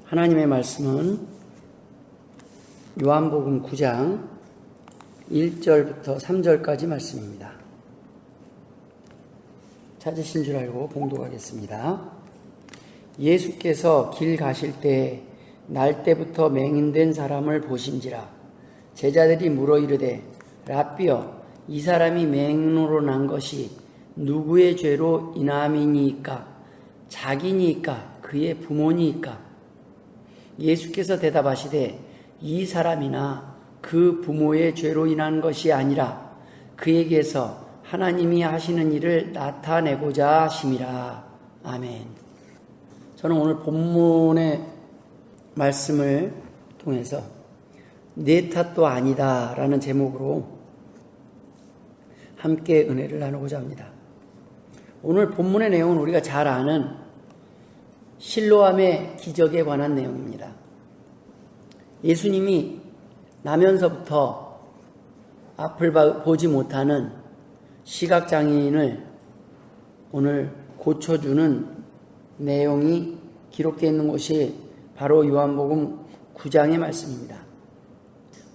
하나님의 말씀은 요한복음 9장 1절부터 3절까지 말씀입니다. 찾으신 줄 알고 봉독하겠습니다. 예수께서 길 가실 때에 날 때부터 맹인된 사람을 보신지라. 제자들이 물어 이르되 랍비여, 이 사람이 맹인으로 난 것이 누구의 죄로 인함이니이까? 자기니이까 그의 부모니이까? 예수께서 대답하시되 이 사람이나 그 부모의 죄로 인한 것이 아니라 그에게서 하나님이 하시는 일을 나타내고자 하심이라. 아멘. 저는 오늘 본문의 말씀을 통해서 내 탓도 아니다 라는 제목으로 함께 은혜를 나누고자 합니다. 오늘 본문의 내용은 우리가 잘 아는 실로암의 기적에 관한 내용입니다. 예수님이 나면서부터 앞을 보지 못하는 시각장애인을 오늘 고쳐주는 내용이 기록되어 있는 곳이 바로 요한복음 9장의 말씀입니다.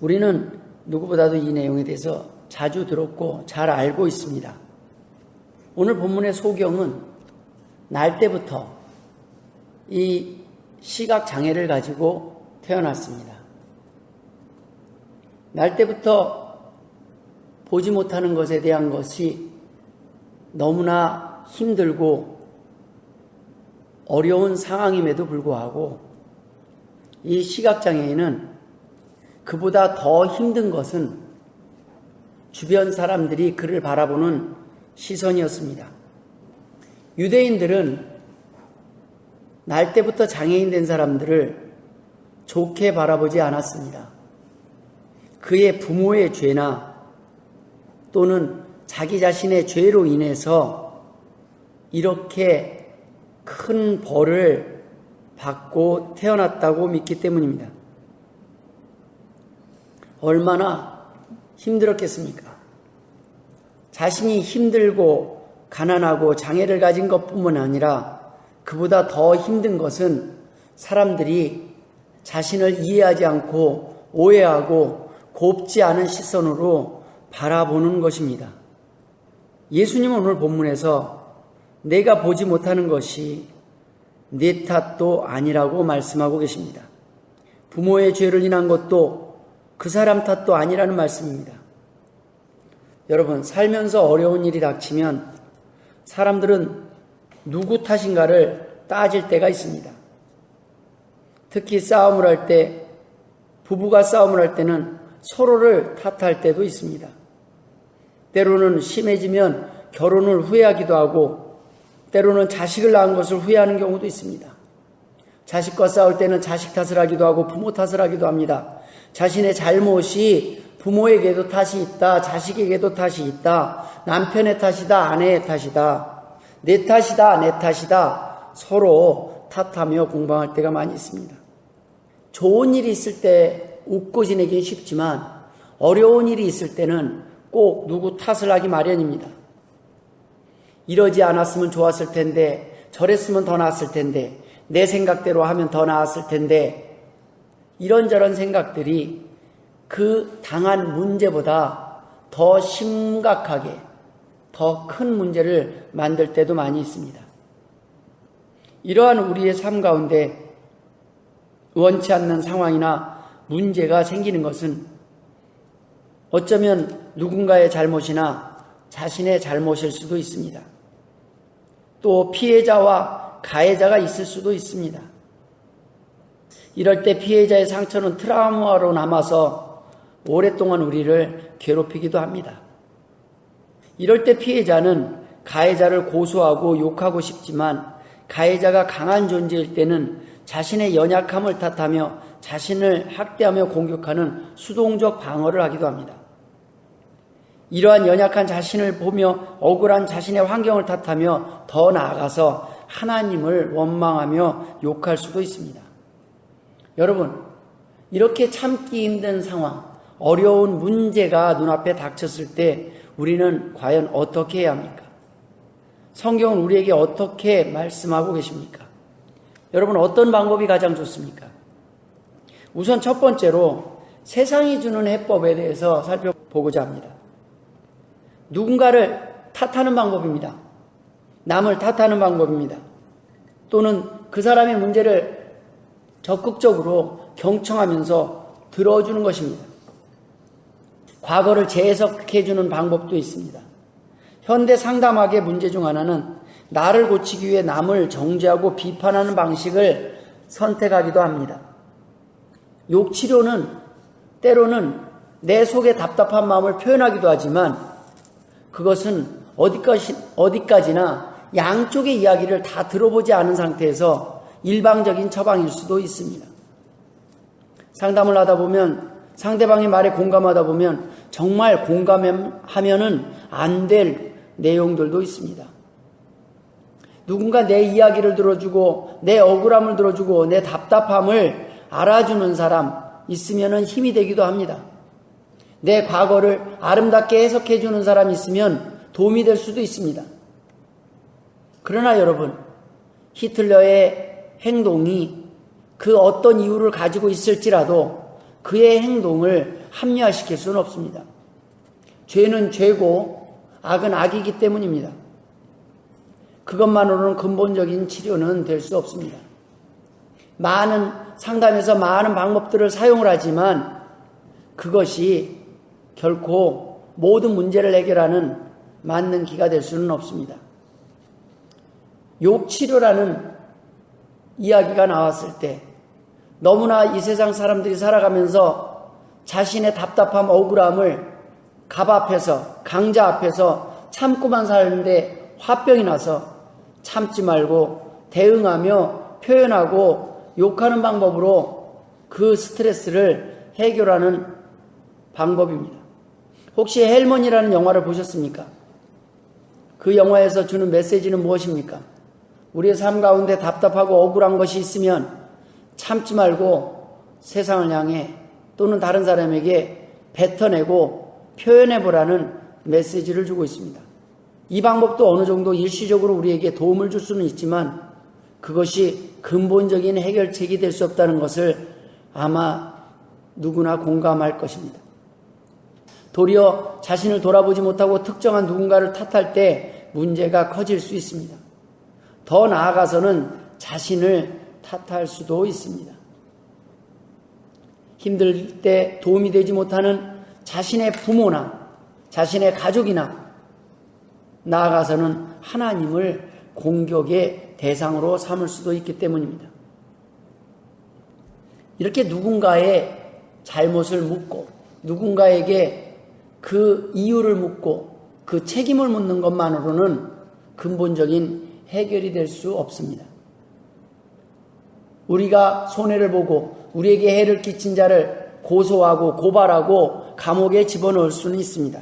우리는 누구보다도 이 내용에 대해서 자주 들었고 잘 알고 있습니다. 오늘 본문의 소경은 날 때부터 이 시각장애를 가지고 태어났습니다. 날 때부터 보지 못하는 것에 대한 것이 너무나 힘들고 어려운 상황임에도 불구하고 이 시각장애인은 그보다 더 힘든 것은 주변 사람들이 그를 바라보는 시선이었습니다. 유대인들은 날 때부터 장애인 된 사람들을 좋게 바라보지 않았습니다. 그의 부모의 죄나 또는 자기 자신의 죄로 인해서 이렇게 큰 벌을 받고 태어났다고 믿기 때문입니다. 얼마나 힘들었겠습니까? 자신이 힘들고 가난하고 장애를 가진 것뿐만 아니라 그보다 더 힘든 것은 사람들이 자신을 이해하지 않고 오해하고 곱지 않은 시선으로 바라보는 것입니다. 예수님은 오늘 본문에서 내가 보지 못하는 것이 내 탓도 아니라고 말씀하고 계십니다. 부모의 죄를 인한 것도 그 사람 탓도 아니라는 말씀입니다. 여러분, 살면서 어려운 일이 닥치면 사람들은 누구 탓인가를 따질 때가 있습니다. 특히 싸움을 할 때, 부부가 싸움을 할 때는 서로를 탓할 때도 있습니다. 때로는 심해지면 결혼을 후회하기도 하고 때로는 자식을 낳은 것을 후회하는 경우도 있습니다. 자식과 싸울 때는 자식 탓을 하기도 하고 부모 탓을 하기도 합니다. 자신의 잘못이 부모에게도 탓이 있다, 자식에게도 탓이 있다, 남편의 탓이다, 아내의 탓이다, 내 탓이다, 내 탓이다, 서로 탓하며 공방할 때가 많이 있습니다. 좋은 일이 있을 때 웃고 지내긴 쉽지만 어려운 일이 있을 때는 꼭 누구 탓을 하기 마련입니다. 이러지 않았으면 좋았을 텐데, 저랬으면 더 나았을 텐데, 내 생각대로 하면 더 나았을 텐데, 이런저런 생각들이 그 당한 문제보다 더 심각하게 더 큰 문제를 만들 때도 많이 있습니다. 이러한 우리의 삶 가운데 원치 않는 상황이나 문제가 생기는 것은 어쩌면 누군가의 잘못이나 자신의 잘못일 수도 있습니다. 또 피해자와 가해자가 있을 수도 있습니다. 이럴 때 피해자의 상처는 트라우마로 남아서 오랫동안 우리를 괴롭히기도 합니다. 이럴 때 피해자는 가해자를 고소하고 욕하고 싶지만 가해자가 강한 존재일 때는 자신의 연약함을 탓하며 자신을 학대하며 공격하는 수동적 방어를 하기도 합니다. 이러한 연약한 자신을 보며 억울한 자신의 환경을 탓하며 더 나아가서 하나님을 원망하며 욕할 수도 있습니다. 여러분, 이렇게 참기 힘든 상황, 어려운 문제가 눈앞에 닥쳤을 때 우리는 과연 어떻게 해야 합니까? 성경은 우리에게 어떻게 말씀하고 계십니까? 여러분, 어떤 방법이 가장 좋습니까? 우선 첫 번째로 세상이 주는 해법에 대해서 살펴보고자 합니다. 누군가를 탓하는 방법입니다. 남을 탓하는 방법입니다. 또는 그 사람의 문제를 적극적으로 경청하면서 들어주는 것입니다. 과거를 재해석해주는 방법도 있습니다. 현대 상담학의 문제 중 하나는 나를 고치기 위해 남을 정죄하고 비판하는 방식을 선택하기도 합니다. 욕치료는 때로는 내 속의 답답한 마음을 표현하기도 하지만 그것은 어디까지나 양쪽의 이야기를 다 들어보지 않은 상태에서 일방적인 처방일 수도 있습니다. 상담을 하다 보면 상대방의 말에 공감하다 보면 정말 공감하면은 안 될 내용들도 있습니다. 누군가 내 이야기를 들어주고 내 억울함을 들어주고 내 답답함을 알아주는 사람 있으면은 힘이 되기도 합니다. 내 과거를 아름답게 해석해주는 사람이 있으면 도움이 될 수도 있습니다. 그러나 여러분, 히틀러의 행동이 그 어떤 이유를 가지고 있을지라도 그의 행동을 합리화시킬 수는 없습니다. 죄는 죄고 악은 악이기 때문입니다. 그것만으로는 근본적인 치료는 될 수 없습니다. 많은 상담에서 많은 방법들을 사용을 하지만 그것이 결코 모든 문제를 해결하는 맞는 기가 될 수는 없습니다. 욕치료라는 이야기가 나왔을 때 너무나 이 세상 사람들이 살아가면서 자신의 답답함, 억울함을 갑 앞에서, 강자 앞에서 참고만 사는데 화병이 나서 참지 말고 대응하며 표현하고 욕하는 방법으로 그 스트레스를 해결하는 방법입니다. 혹시 헬먼이라는 영화를 보셨습니까? 그 영화에서 주는 메시지는 무엇입니까? 우리의 삶 가운데 답답하고 억울한 것이 있으면 참지 말고 세상을 향해 또는 다른 사람에게 뱉어내고 표현해보라는 메시지를 주고 있습니다. 이 방법도 어느 정도 일시적으로 우리에게 도움을 줄 수는 있지만 그것이 근본적인 해결책이 될 수 없다는 것을 아마 누구나 공감할 것입니다. 도리어 자신을 돌아보지 못하고 특정한 누군가를 탓할 때 문제가 커질 수 있습니다. 더 나아가서는 자신을 탓할 수도 있습니다. 힘들 때 도움이 되지 못하는 자신의 부모나 자신의 가족이나 나아가서는 하나님을 공격의 대상으로 삼을 수도 있기 때문입니다. 이렇게 누군가의 잘못을 묻고 누군가에게 그 이유를 묻고 그 책임을 묻는 것만으로는 근본적인 해결이 될 수 없습니다. 우리가 손해를 보고 우리에게 해를 끼친 자를 고소하고 고발하고 감옥에 집어넣을 수는 있습니다.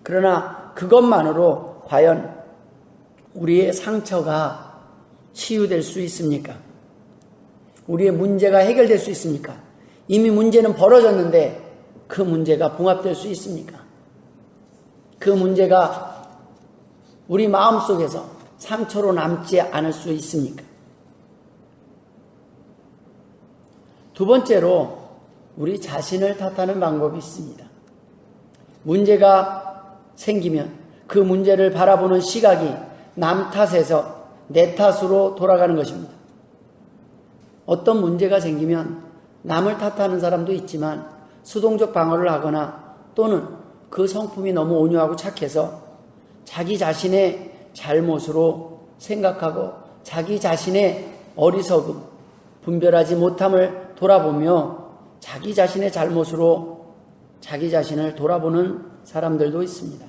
그러나 그것만으로 과연 우리의 상처가 치유될 수 있습니까? 우리의 문제가 해결될 수 있습니까? 이미 문제는 벌어졌는데 그 문제가 봉합될 수 있습니까? 그 문제가 우리 마음속에서 상처로 남지 않을 수 있습니까? 두 번째로 우리 자신을 탓하는 방법이 있습니다. 문제가 생기면 그 문제를 바라보는 시각이 남 탓에서 내 탓으로 돌아가는 것입니다. 어떤 문제가 생기면 남을 탓하는 사람도 있지만 수동적 방어를 하거나 또는 그 성품이 너무 온유하고 착해서 자기 자신의 잘못으로 생각하고 자기 자신의 어리석음, 분별하지 못함을 돌아보며 자기 자신의 잘못으로 자기 자신을 돌아보는 사람들도 있습니다.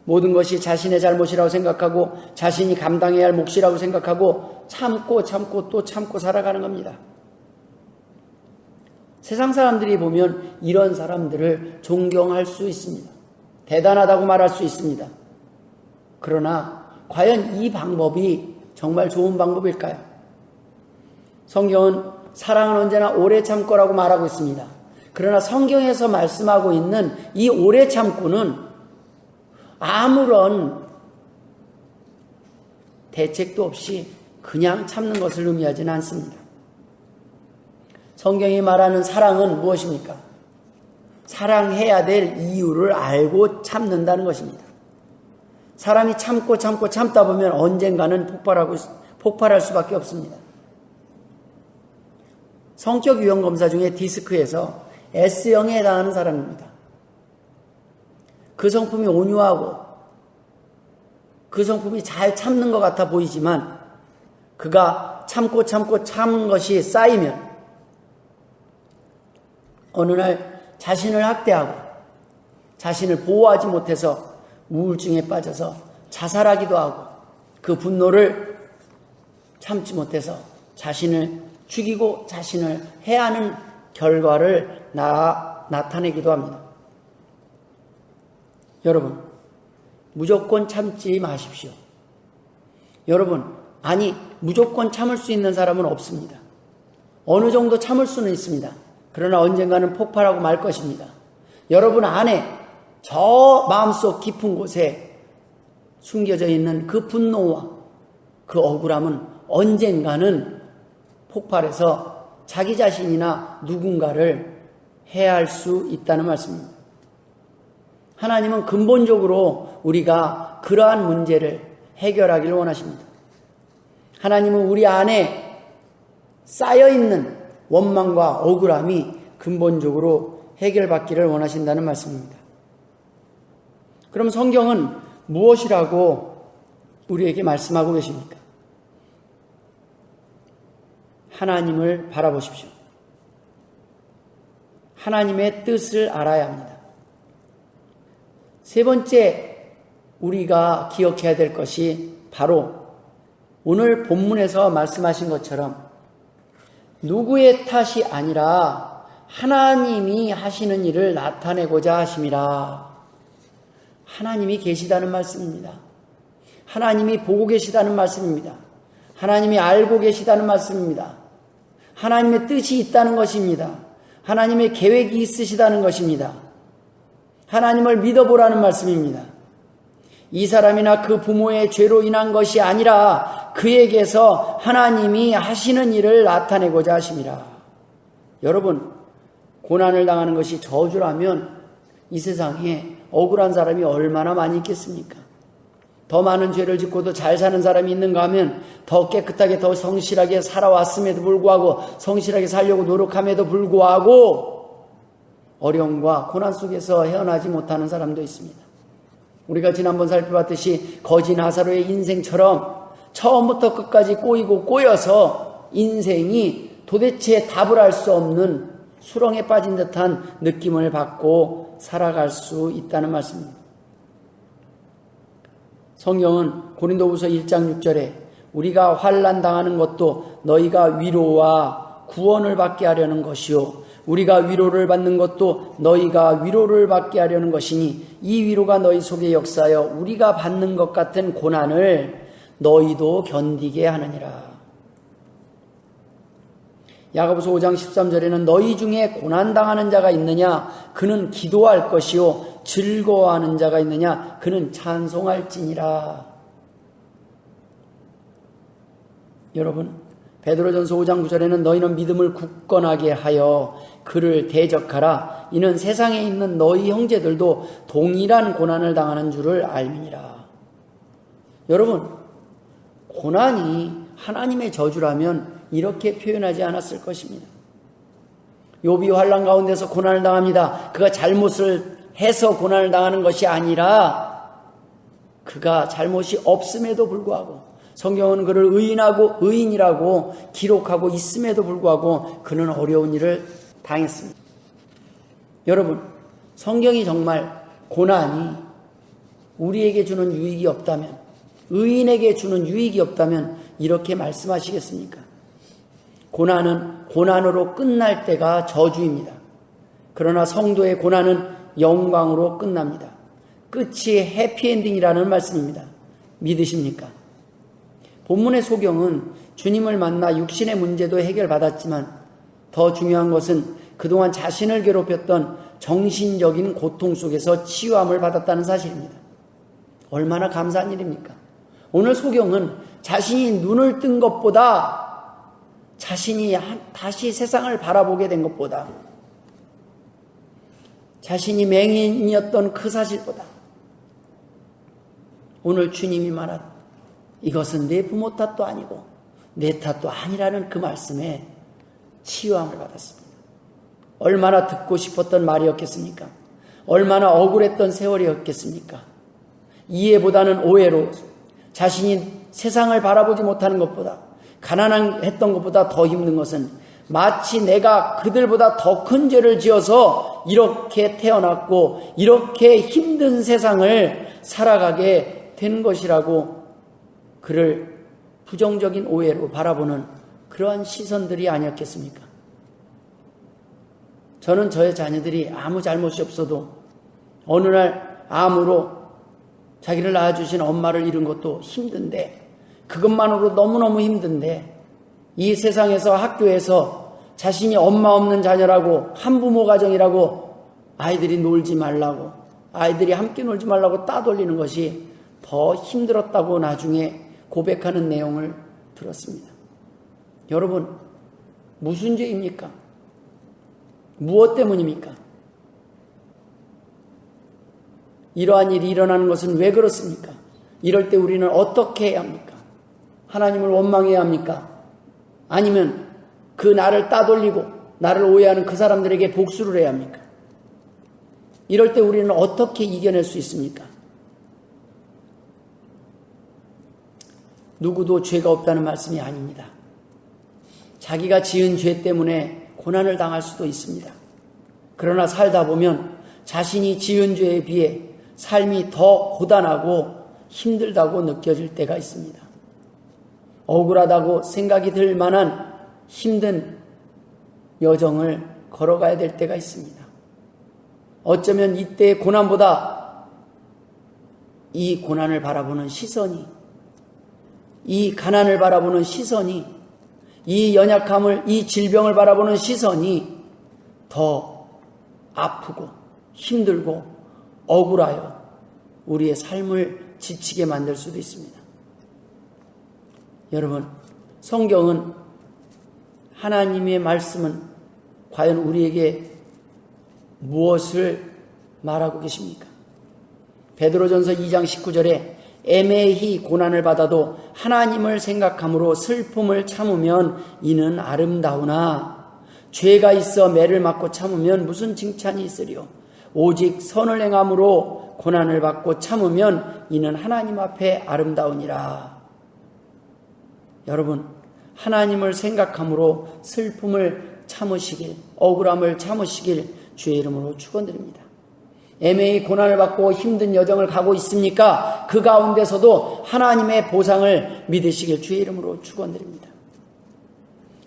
모든 것이 자신의 잘못이라고 생각하고 자신이 감당해야 할 몫이라고 생각하고 참고 또 참고 살아가는 겁니다. 세상 사람들이 보면 이런 사람들을 존경할 수 있습니다. 대단하다고 말할 수 있습니다. 그러나 과연 이 방법이 정말 좋은 방법일까요? 성경은 사랑은 언제나 오래 참고라고 말하고 있습니다. 그러나 성경에서 말씀하고 있는 이 오래 참고는 아무런 대책도 없이 그냥 참는 것을 의미하지는 않습니다. 성경이 말하는 사랑은 무엇입니까? 사랑해야 될 이유를 알고 참는다는 것입니다. 사람이 참다 보면 언젠가는 폭발할 수밖에 없습니다. 성격 유형 검사 중에 디스크에서 S형에 해당하는 사람입니다. 그 성품이 온유하고 그 성품이 잘 참는 것 같아 보이지만 그가 참은 것이 쌓이면 어느 날 자신을 학대하고 자신을 보호하지 못해서 우울증에 빠져서 자살하기도 하고 그 분노를 참지 못해서 자신을 죽이고 자신을 해하는 결과를 나타내기도 합니다. 여러분, 무조건 참지 마십시오. 여러분, 무조건 참을 수 있는 사람은 없습니다. 어느 정도 참을 수는 있습니다. 그러나 언젠가는 폭발하고 말 것입니다. 여러분 안에 저 마음속 깊은 곳에 숨겨져 있는 그 분노와 그 억울함은 언젠가는 폭발해서 자기 자신이나 누군가를 해할 수 있다는 말씀입니다. 하나님은 근본적으로 우리가 그러한 문제를 해결하기를 원하십니다. 하나님은 우리 안에 쌓여있는 원망과 억울함이 근본적으로 해결받기를 원하신다는 말씀입니다. 그럼 성경은 무엇이라고 우리에게 말씀하고 계십니까? 하나님을 바라보십시오. 하나님의 뜻을 알아야 합니다. 세 번째 우리가 기억해야 될 것이 바로 오늘 본문에서 말씀하신 것처럼 누구의 탓이 아니라 하나님이 하시는 일을 나타내고자 하심이라. 하나님이 계시다는 말씀입니다. 하나님이 보고 계시다는 말씀입니다. 하나님이 알고 계시다는 말씀입니다. 하나님의 뜻이 있다는 것입니다. 하나님의 계획이 있으시다는 것입니다. 하나님을 믿어보라는 말씀입니다. 이 사람이나 그 부모의 죄로 인한 것이 아니라 그에게서 하나님이 하시는 일을 나타내고자 하심이라. 여러분, 고난을 당하는 것이 저주라면 이 세상에 억울한 사람이 얼마나 많이 있겠습니까? 더 많은 죄를 짓고도 잘 사는 사람이 있는가 하면 더 깨끗하게 더 성실하게 살아왔음에도 불구하고 성실하게 살려고 노력함에도 불구하고 어려움과 고난 속에서 헤어나지 못하는 사람도 있습니다. 우리가 지난번 살펴봤듯이 거지 나사로의 인생처럼 처음부터 끝까지 꼬이고 꼬여서 인생이 도대체 답을 알 수 없는 수렁에 빠진 듯한 느낌을 받고 살아갈 수 있다는 말씀입니다. 성경은 고린도후서 1장 6절에 우리가 환난 당하는 것도 너희가 위로와 구원을 받게 하려는 것이요 우리가 위로를 받는 것도 너희가 위로를 받게 하려는 것이니 이 위로가 너희 속에 역사하여 우리가 받는 것 같은 고난을 너희도 견디게 하느니라. 야고보서 5장 13절에는 너희 중에 고난당하는 자가 있느냐 그는 기도할 것이요 즐거워하는 자가 있느냐 그는 찬송할지니라. 여러분, 베드로전서 5장 9절에는 너희는 믿음을 굳건하게 하여 그를 대적하라. 이는 세상에 있는 너희 형제들도 동일한 고난을 당하는 줄을 알미니라. 여러분, 고난이 하나님의 저주라면 이렇게 표현하지 않았을 것입니다. 욥이 환난 가운데서 고난을 당합니다. 그가 잘못을 해서 고난을 당하는 것이 아니라 그가 잘못이 없음에도 불구하고 성경은 그를 의인이라고 기록하고 있음에도 불구하고 그는 어려운 일을 당했습니다. 여러분, 성경이 정말 고난이 우리에게 주는 유익이 없다면, 의인에게 주는 유익이 없다면 이렇게 말씀하시겠습니까? 고난은 고난으로 끝날 때가 저주입니다. 그러나 성도의 고난은 영광으로 끝납니다. 끝이 해피엔딩이라는 말씀입니다. 믿으십니까? 본문의 소경은 주님을 만나 육신의 문제도 해결받았지만 더 중요한 것은 그동안 자신을 괴롭혔던 정신적인 고통 속에서 치유함을 받았다는 사실입니다. 얼마나 감사한 일입니까? 오늘 소경은 자신이 눈을 뜬 것보다, 자신이 다시 세상을 바라보게 된 것보다, 자신이 맹인이었던 그 사실보다, 오늘 주님이 말한 이것은 내 부모 탓도 아니고 내 탓도 아니라는 그 말씀에 치유함을 받았습니다. 얼마나 듣고 싶었던 말이었겠습니까? 얼마나 억울했던 세월이었겠습니까? 이해보다는 오해로 자신이 세상을 바라보지 못하는 것보다, 가난했던 것보다 더 힘든 것은 마치 내가 그들보다 더 큰 죄를 지어서 이렇게 태어났고 이렇게 힘든 세상을 살아가게 된 것이라고 그를 부정적인 오해로 바라보는 그러한 시선들이 아니었겠습니까? 저는 저의 자녀들이 아무 잘못이 없어도 어느 날 암으로 자기를 낳아주신 엄마를 잃은 것도 힘든데, 그것만으로 너무너무 힘든데, 이 세상에서 학교에서 자신이 엄마 없는 자녀라고, 한부모 가정이라고 아이들이 놀지 말라고, 아이들이 함께 놀지 말라고 따돌리는 것이 더 힘들었다고 나중에 고백하는 내용을 들었습니다. 여러분, 무슨 죄입니까? 무엇 때문입니까? 이러한 일이 일어나는 것은 왜 그렇습니까? 이럴 때 우리는 어떻게 해야 합니까? 하나님을 원망해야 합니까? 아니면 그 나를 따돌리고 나를 오해하는 그 사람들에게 복수를 해야 합니까? 이럴 때 우리는 어떻게 이겨낼 수 있습니까? 누구도 죄가 없다는 말씀이 아닙니다. 자기가 지은 죄 때문에 고난을 당할 수도 있습니다. 그러나 살다 보면 자신이 지은 죄에 비해 삶이 더 고단하고 힘들다고 느껴질 때가 있습니다. 억울하다고 생각이 들 만한 힘든 여정을 걸어가야 될 때가 있습니다. 어쩌면 이때의 고난보다 이 고난을 바라보는 시선이, 이 가난을 바라보는 시선이, 이 연약함을, 이 질병을 바라보는 시선이 더 아프고 힘들고 억울하여 우리의 삶을 지치게 만들 수도 있습니다. 여러분, 성경은, 하나님의 말씀은 과연 우리에게 무엇을 말하고 계십니까? 베드로전서 2장 19절에 애매히 고난을 받아도 하나님을 생각함으로 슬픔을 참으면 이는 아름다우나 죄가 있어 매를 맞고 참으면 무슨 칭찬이 있으리요. 오직 선을 행함으로 고난을 받고 참으면 이는 하나님 앞에 아름다우니라. 여러분, 하나님을 생각함으로 슬픔을 참으시길, 억울함을 참으시길 주의 이름으로 축원드립니다. 애매히 고난을 받고 힘든 여정을 가고 있습니까? 그 가운데서도 하나님의 보상을 믿으시길 주의 이름으로 축원드립니다.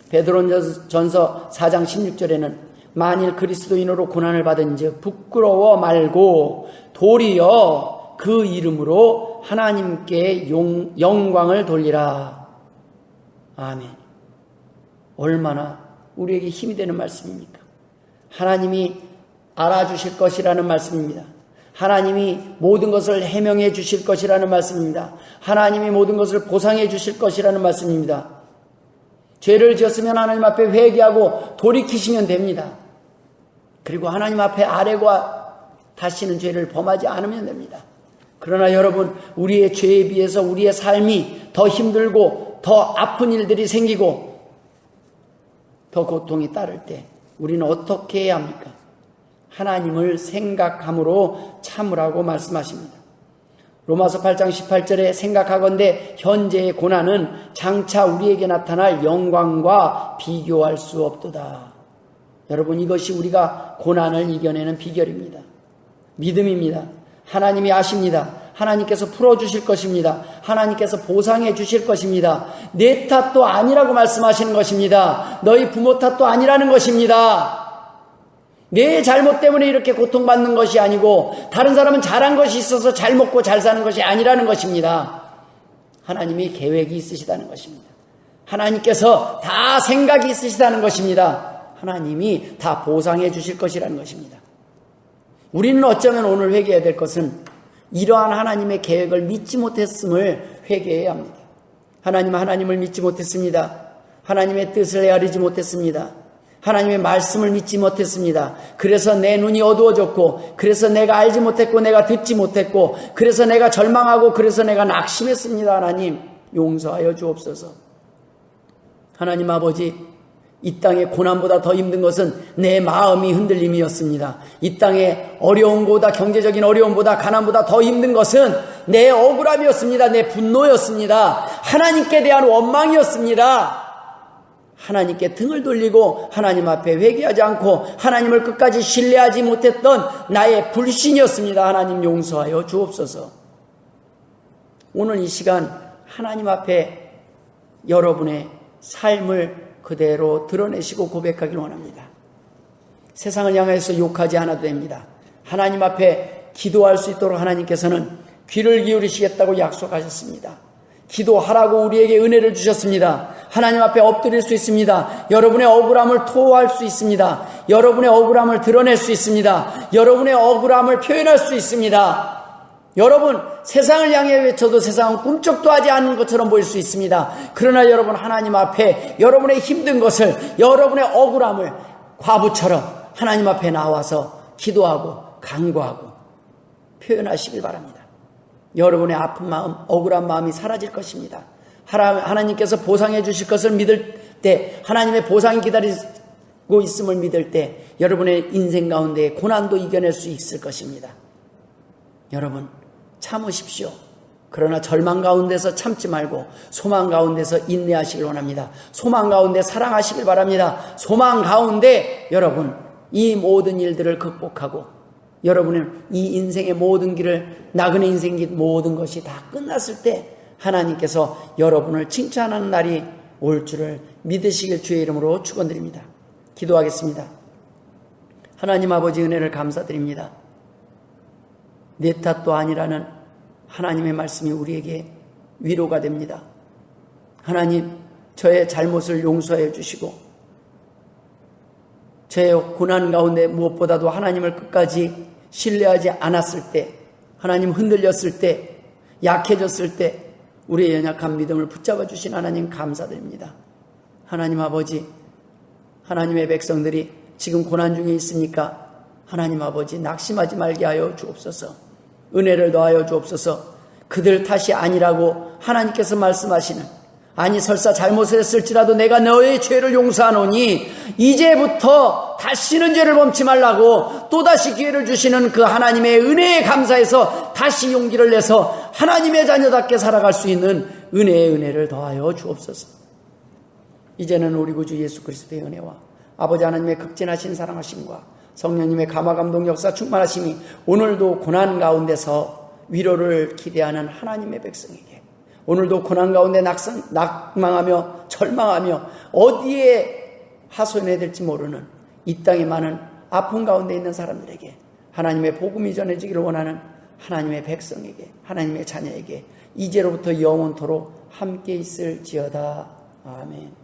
베드로전서 4장 16절에는 만일 그리스도인으로 고난을 받은즉 부끄러워 말고 도리어 그 이름으로 하나님께 영광을 돌리라. 아멘. 얼마나 우리에게 힘이 되는 말씀입니까? 하나님이 알아주실 것이라는 말씀입니다. 하나님이 모든 것을 해명해 주실 것이라는 말씀입니다. 하나님이 모든 것을 보상해 주실 것이라는 말씀입니다. 죄를 지었으면 하나님 앞에 회개하고 돌이키시면 됩니다. 그리고 하나님 앞에 아뢰고 다시는 죄를 범하지 않으면 됩니다. 그러나 여러분, 우리의 죄에 비해서 우리의 삶이 더 힘들고 더 아픈 일들이 생기고 더 고통이 따를 때 우리는 어떻게 해야 합니까? 하나님을 생각함으로 참으라고 말씀하십니다. 로마서 8장 18절에 생각하건대 현재의 고난은 장차 우리에게 나타날 영광과 비교할 수 없도다. 여러분, 이것이 우리가 고난을 이겨내는 비결입니다. 믿음입니다. 하나님이 아십니다. 하나님께서 풀어주실 것입니다. 하나님께서 보상해 주실 것입니다. 내 탓도 아니라고 말씀하시는 것입니다. 너희 부모 탓도 아니라는 것입니다. 내 잘못 때문에 이렇게 고통받는 것이 아니고 다른 사람은 잘한 것이 있어서 잘 먹고 잘 사는 것이 아니라는 것입니다. 하나님이 계획이 있으시다는 것입니다. 하나님께서 다 생각이 있으시다는 것입니다. 하나님이 다 보상해 주실 것이라는 것입니다. 우리는 어쩌면 오늘 회개해야 될 것은 이러한 하나님의 계획을 믿지 못했음을 회개해야 합니다. 하나님을 믿지 못했습니다. 하나님의 뜻을 헤아리지 못했습니다. 하나님의 말씀을 믿지 못했습니다. 그래서 내 눈이 어두워졌고, 그래서 내가 알지 못했고, 내가 듣지 못했고, 그래서 내가 절망하고, 그래서 내가 낙심했습니다. 하나님 용서하여 주옵소서. 하나님 아버지, 이 땅의 고난보다 더 힘든 것은 내 마음이 흔들림이었습니다. 이 땅의 어려움보다, 경제적인 어려움보다, 가난보다 더 힘든 것은 내 억울함이었습니다. 내 분노였습니다. 하나님께 대한 원망이었습니다. 하나님께 등을 돌리고 하나님 앞에 회개하지 않고 하나님을 끝까지 신뢰하지 못했던 나의 불신이었습니다. 하나님 용서하여 주옵소서. 오늘 이 시간 하나님 앞에 여러분의 삶을 그대로 드러내시고 고백하길 원합니다. 세상을 향해서 욕하지 않아도 됩니다. 하나님 앞에 기도할 수 있도록 하나님께서는 귀를 기울이시겠다고 약속하셨습니다. 기도하라고 우리에게 은혜를 주셨습니다. 하나님 앞에 엎드릴 수 있습니다. 여러분의 억울함을 토할 수 있습니다. 여러분의 억울함을 드러낼 수 있습니다. 여러분의 억울함을 표현할 수 있습니다. 여러분, 세상을 향해 외쳐도 세상은 꿈쩍도 하지 않는 것처럼 보일 수 있습니다. 그러나 여러분, 하나님 앞에 여러분의 힘든 것을, 여러분의 억울함을 과부처럼 하나님 앞에 나와서 기도하고 간구하고 표현하시길 바랍니다. 여러분의 아픈 마음, 억울한 마음이 사라질 것입니다. 하나님께서 보상해 주실 것을 믿을 때, 하나님의 보상이 기다리고 있음을 믿을 때 여러분의 인생 가운데 고난도 이겨낼 수 있을 것입니다. 여러분, 참으십시오. 그러나 절망 가운데서 참지 말고 소망 가운데서 인내하시길 원합니다. 소망 가운데 사랑하시길 바랍니다. 소망 가운데 여러분, 이 모든 일들을 극복하고 여러분은 이 인생의 모든 길을, 나그네 인생의 모든 것이 다 끝났을 때 하나님께서 여러분을 칭찬하는 날이 올 줄을 믿으시길 주의 이름으로 축원드립니다. 기도하겠습니다. 하나님 아버지, 은혜를 감사드립니다. 내 탓도 아니라는 하나님의 말씀이 우리에게 위로가 됩니다. 하나님, 저의 잘못을 용서해 주시고 저의 고난 가운데 무엇보다도 하나님을 끝까지 신뢰하지 않았을 때, 하나님 흔들렸을 때, 약해졌을 때 우리의 연약한 믿음을 붙잡아 주신 하나님 감사드립니다. 하나님 아버지, 하나님의 백성들이 지금 고난 중에 있으니까 하나님 아버지 낙심하지 말게 하여 주옵소서. 은혜를 더하여 주옵소서. 그들 탓이 아니라고 하나님께서 말씀하시는, 아니 설사 잘못을 했을지라도 내가 너의 죄를 용서하노니 이제부터 다시는 죄를 범치 말라고 또다시 기회를 주시는 그 하나님의 은혜에 감사해서 다시 용기를 내서 하나님의 자녀답게 살아갈 수 있는 은혜의 은혜를 더하여 주옵소서. 이제는 우리 구주 예수 그리스도의 은혜와 아버지 하나님의 극진하신 사랑하심과 성령님의 감화감동 역사 충만하심이 오늘도 고난 가운데서 위로를 기대하는 하나님의 백성에게, 오늘도 고난 가운데 낙망하며 절망하며 어디에 하소연해야 될지 모르는 이 땅에 많은 아픔 가운데 있는 사람들에게 하나님의 복음이 전해지기를 원하는 하나님의 백성에게, 하나님의 자녀에게 이제로부터 영원토록 함께 있을지어다. 아멘.